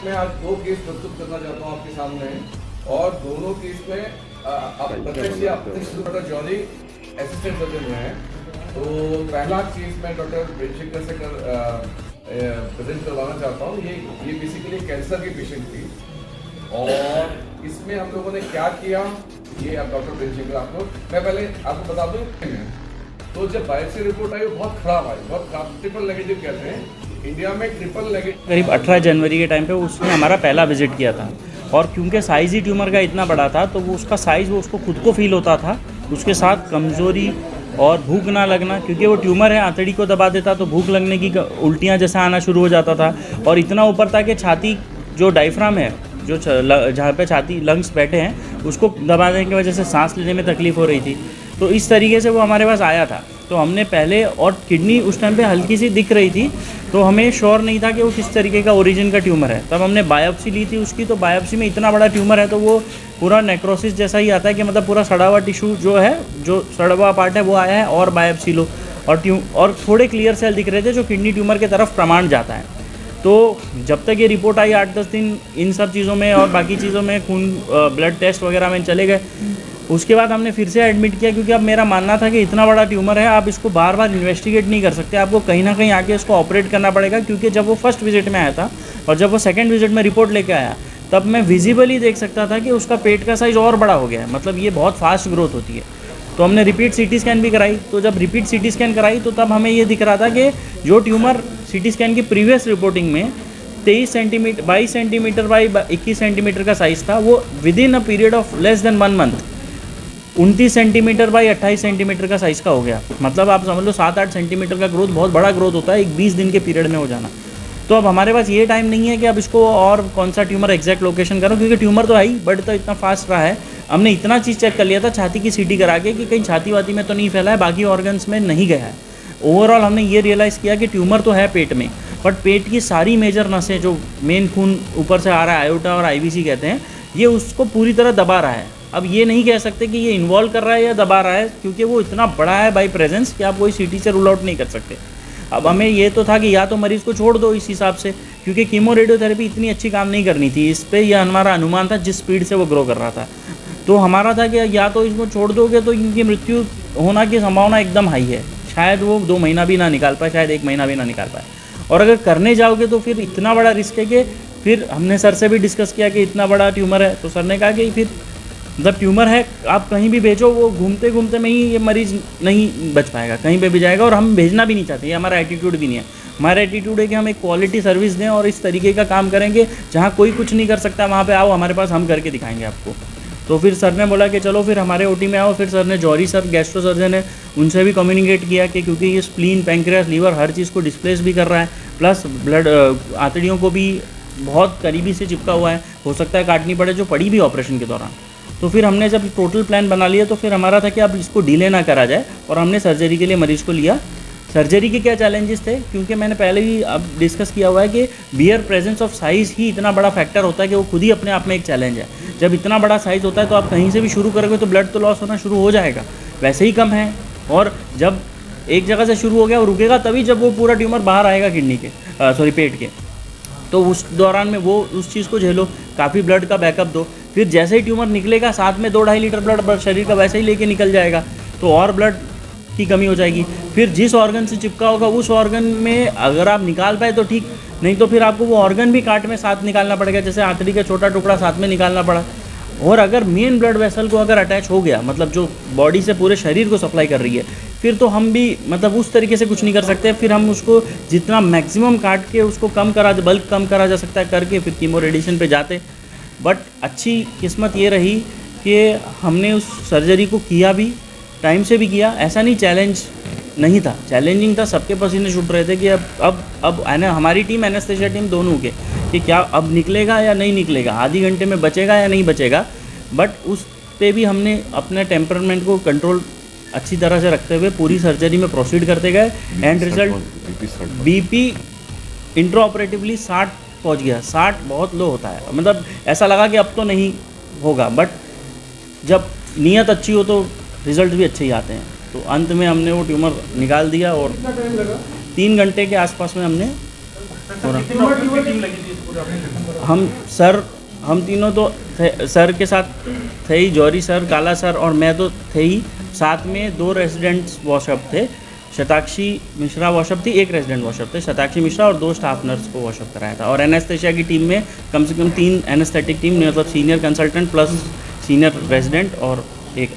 मैं आज दो केस प्रस्तुत करना चाहता हूँ आपके सामने और दोनों केस में डॉक्टर जॉनी असिस्टेंट सर्जन हुए हैं। तो पहला केस मैं डॉक्टर ब्रिंशेकर से प्रेजेंट करवाना चाहता हूँ। ये बेसिकली कैंसर की पेशेंट थी और इसमें हम लोगों ने क्या किया ये अब डॉक्टर ब्रिंशेकर आपको मैं पहले आपको बता दूँ। तो जब बायोप्सी रिपोर्ट आई वो बहुत खराब आई, बहुत खराब, ट्रिपल नेगेटिव कहते हैं इंडिया में, ट्रिपल नेगेटिव। करीब 18 जनवरी के टाइम पे उसने हमारा पहला विजिट किया था और क्योंकि साइज़ ही ट्यूमर का इतना बड़ा था तो वो उसका साइज़ वो उसको खुद को फील होता था, उसके साथ कमज़ोरी और भूख ना लगना, क्योंकि वो ट्यूमर है आंतड़ी को दबा देता तो भूख लगने की उल्टियाँ जैसा आना शुरू हो जाता था। और इतना ऊपर था कि छाती जो डायफ्राम है, जो जहाँ पे छाती लंग्स बैठे हैं उसको दबाने की वजह से सांस लेने में तकलीफ़ हो रही थी। तो इस तरीके से वो हमारे पास आया था। तो हमने पहले, और किडनी उस टाइम पे हल्की सी दिख रही थी तो हमें श्योर नहीं था कि वो किस तरीके का ओरिजिन का ट्यूमर है। तब हमने बायोप्सी ली थी उसकी, तो बायोप्सी में इतना बड़ा ट्यूमर है तो वो पूरा नेक्रोसिस जैसा ही आता है कि मतलब पूरा सड़ा हुआ टिश्यू जो है, जो सड़ा हुआ पार्ट है वो आया है और बायोप्सी लो और थोड़े क्लियर सेल दिख रहे थे जो किडनी ट्यूमर की तरफ प्रमाण जाता है। तो जब तक ये रिपोर्ट आई 8-10 दिन इन सब चीज़ों में और बाकी चीज़ों में खून ब्लड टेस्ट वगैरह में चले गए। उसके बाद हमने फिर से एडमिट किया क्योंकि अब मेरा मानना था कि इतना बड़ा ट्यूमर है, आप इसको बार बार इन्वेस्टिगेट नहीं कर सकते, आपको कहीं ना कहीं आके इसको ऑपरेट करना पड़ेगा। क्योंकि जब वो फर्स्ट विजिट में आया था और जब वो सेकंड विजिट में रिपोर्ट लेके आया तब मैं विजिबली देख सकता था कि उसका पेट का साइज़ और बड़ा हो गया है, मतलब ये बहुत फास्ट ग्रोथ होती है। तो हमने रिपीट सीटी स्कैन भी कराई। तो जब रिपीट सीटी स्कैन कराई तो तब हमें ये दिख रहा था कि जो ट्यूमर सीटी स्कैन की प्रीवियस रिपोर्टिंग में 23 सेंटीमीटर 22 सेंटीमीटर बाई 21 सेंटीमीटर का साइज़ था, वो with in a period of less than 1 month 29 centimetre by 28 centimetre का साइज़ का हो गया। मतलब आप समझ लो 7-8 सेंटीमीटर का ग्रोथ बहुत बड़ा ग्रोथ होता है एक 20 दिन के पीरियड में हो जाना। तो अब हमारे पास ये टाइम नहीं है कि अब इसको और कौन सा ट्यूमर एग्जैक्ट लोकेशन करो, क्योंकि ट्यूमर तो है ही बट तो इतना फास्ट रहा है। हमने इतना चीज़ चेक कर लिया था छाती की सीटी करा के कि कहीं छाती वाती में तो नहीं फैला है, बाकी ऑर्गन्स में नहीं गया है। ओवरऑल हमने ये रियलाइज़ किया कि ट्यूमर तो है पेट में, बट पेट की सारी मेजर नसें जो मेन खून ऊपर से आ रहा है, आयोटा और आईवीसी कहते हैं, ये उसको पूरी तरह दबा रहा है। अब ये नहीं कह सकते कि ये इन्वॉल्व कर रहा है या दबा रहा है, क्योंकि वो इतना बड़ा है बाई प्रेजेंस कि आप कोई सीटी से रूल आउट नहीं कर सकते। अब हमें ये तो था कि या तो मरीज़ को छोड़ दो इस हिसाब से, क्योंकि कीमो रेडियोथेरेपी इतनी अच्छी काम नहीं करनी थी इस पर, यह हमारा अनुमान था जिस स्पीड से वो ग्रो कर रहा था। तो हमारा था कि या तो इसको छोड़ दोगे तो इनकी मृत्यु होना की संभावना एकदम हाई है, शायद वो 2 महीना भी ना निकाल पाए, शायद 1 महीना भी ना निकाल पाए। और अगर करने जाओगे तो फिर इतना बड़ा रिस्क है कि फिर हमने सर से भी डिस्कस किया कि इतना बड़ा ट्यूमर है, तो सर ने कहा कि फिर जब ट्यूमर है आप कहीं भी भेजो, वो घूमते घूमते में ही ये मरीज़ नहीं बच पाएगा, कहीं पे भी जाएगा। और हम भेजना भी नहीं चाहते, ये हमारा एटीट्यूड भी नहीं है। हमारा एटीट्यूड है कि हम एक क्वालिटी सर्विस दें और इस तरीके का काम करेंगे जहाँ कोई कुछ नहीं कर सकता वहाँ पे आओ हमारे पास, हम करके दिखाएंगे आपको। तो फिर सर ने बोला कि चलो फिर हमारे ओटी में आओ। फिर सर ने जौहरी सर गैस्ट्रो सर्जन है उनसे भी कम्युनिकेट किया कि क्योंकि ये स्प्लीन, पैंक्रियास, लीवर हर चीज़ को डिस्प्लेस भी कर रहा है, प्लस ब्लड आंतड़ियों को भी बहुत करीबी से चिपका हुआ है, हो सकता है काटनी पड़े, जो पड़ी भी ऑपरेशन के दौरान। तो फिर हमने जब टोटल प्लान बना लिया तो फिर हमारा था कि अब इसको डिले ना करा जाए और हमने सर्जरी के लिए मरीज़ को लिया। सर्जरी के क्या चैलेंजेस थे, क्योंकि मैंने पहले ही अब डिस्कस किया हुआ है कि बियर प्रेजेंस ऑफ साइज़ ही इतना बड़ा फैक्टर होता है कि वो खुद ही अपने आप में एक चैलेंज है। जब इतना बड़ा साइज़ होता है तो आप कहीं से भी शुरू करोगे तो ब्लड तो लॉस होना शुरू हो जाएगा, वैसे ही कम है। और जब एक जगह से शुरू हो गया वो रुकेगा तभी जब वो पूरा ट्यूमर बाहर आएगा किडनी के पेट के। तो उस दौरान में वो उस चीज़ को झेलो, काफ़ी ब्लड का बैकअप दो। फिर जैसे ही ट्यूमर निकलेगा साथ में 2-2.5 लीटर ब्लड शरीर का वैसे ही लेके निकल जाएगा, तो और ब्लड की कमी हो जाएगी। फिर जिस ऑर्गन से चिपका होगा उस ऑर्गन में अगर आप निकाल पाए तो ठीक, नहीं तो फिर आपको वो ऑर्गन भी काट में साथ निकालना पड़ेगा, जैसे आंतड़ी का छोटा टुकड़ा साथ में निकालना पड़ा। और अगर मेन ब्लड वेसल को अगर अटैच हो गया, मतलब जो बॉडी से पूरे शरीर को सप्लाई कर रही है, फिर तो हम भी मतलब उस तरीके से कुछ नहीं कर सकते। फिर हम उसको जितना मैक्सिमम काट के उसको कम करा, बल्क कम करा जा सकता है करके फिर कीमो रेडिएशन पे जाते। बट अच्छी किस्मत ये रही कि हमने उस सर्जरी को किया भी, टाइम से भी किया। ऐसा नहीं चैलेंज नहीं था, चैलेंजिंग था, सबके पसीने छूट रहे थे कि अब हमारी टीम, एनेस्थेसिया टीम दोनों के, कि क्या अब निकलेगा या नहीं निकलेगा, आधी घंटे में बचेगा या नहीं बचेगा। बट उस पे भी हमने अपने टेम्परमेंट को कंट्रोल अच्छी तरह से रखते हुए पूरी सर्जरी में प्रोसीड करते गए। And result BP intra operatively 60 पहुंच गया। 60 बहुत लो होता है, मतलब ऐसा लगा कि अब तो नहीं होगा, बट जब नीयत अच्छी हो तो रिजल्ट भी अच्छे ही आते हैं। तो अंत में हमने वो ट्यूमर निकाल दिया और 3 घंटे के आसपास में हमने हम तीनों तो सर के साथ थे ही, जौहरी सर, काला सर और मैं तो थे ही। साथ में 2 रेजिडेंट्स वॉशअप थे, शताक्षी मिश्रा वॉशअप थी, 1 रेजिडेंट वॉशअप थे, शताक्षी मिश्रा और 2 स्टाफ नर्स को वॉशअप कराया था। और एनेस्थेशिया की टीम में कम से कम 3 एनेस्थेटिक टीम, मतलब senior consultant plus senior resident और एक